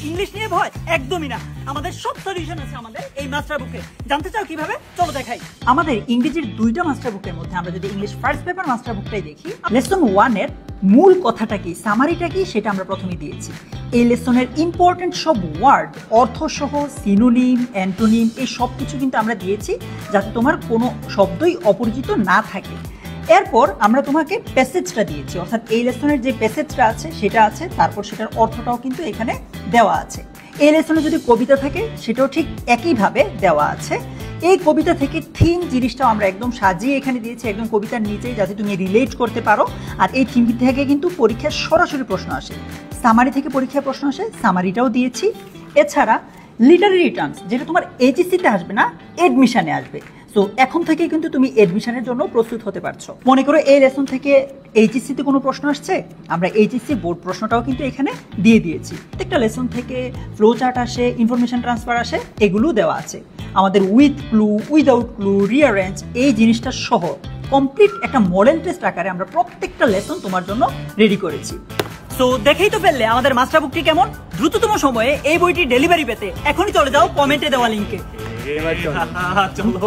English নিয়ে ভয় একদমই না, আমাদের সব সলিউশন আছে আমাদের এই মাস্টার বুকে। জানতে চাও কিভাবে? চলো দেখাই। আমাদের ইংরেজির দুইটা মাস্টার বুকের মধ্যে আমরা যদি ইংলিশ ফার্স্ট পেপার মাস্টার বুকটাই দেখি, লেসন 1 এর মূল কথাটা কি, সামারিটা কি, সেটা আমরা প্রথমে দিয়েছি। এই লেসনের ইম্পর্টেন্ট সব ওয়ার্ড, অর্থসহ সিনোনিম, অ্যান্টোনিম, এই সব কিছু কিন্তু আমরা দিয়েছি যাতে তোমার কোনো শব্দই অপরিচিত না থাকে। এরপর আমরা তোমাকে প্যাসেজটা দিয়েছি, অর্থাৎ এই লেসনের যে প্যাসেজটা আছে সেটা আছে, তারপর সেটার অর্থটাও কিন্তু এখানে দেওয়া আছে। এই লেসনে যদি কবিতা থাকে সেটাও ঠিক একইভাবে দেওয়া আছে। এই কবিতা থেকে থিম জিনিসটাও আমরা একদম সাজিয়ে এখানে দিয়েছি, একদম কবিতার নিচেই, যাতে তুমি রিলেট করতে পারো। আর এই থিম থেকে কিন্তু পরীক্ষায় সরাসরি প্রশ্ন আসে, সামারি থেকে পরীক্ষায় প্রশ্ন আসে, সামারিটাও দিয়েছি। এছাড়া লিটারেরি টার্মস, যেটা তোমার এইচএসসিতে আসবে না, এডমিশনে আসবে। সো এখন থেকে কিন্তু তুমি এডমিশনের জন্য প্রস্তুত হতে পারছো। মনে করো এই লেসন থেকে এইচএসসিতে কোনো প্রশ্ন আসছে, আমরা এইচএসসি বোর্ড প্রশ্নটাও কিন্তু এখানে দিয়ে দিয়েছি। প্রত্যেকটা লেসন থেকে ফ্লো চার্ট আসে, ইনফরমেশন ট্রান্সফার আসে, এগুলো দেওয়া আছে। আমাদের with clue, without clue, rearrange, এই জিনিসটা সহ কমপ্লিট একটা মডেল টেস্ট আকারে আমরা প্রত্যেকটা লেসন তোমার জন্য রেডি করেছি। তো দেখেই তো ফেললে আমাদের মাস্টার বুকটি কেমন। দ্রুততম সময়ে এই বইটি ডেলিভারি পেতে এখনই চলে যাও কমেন্টে দেওয়া লিঙ্কে। চলো।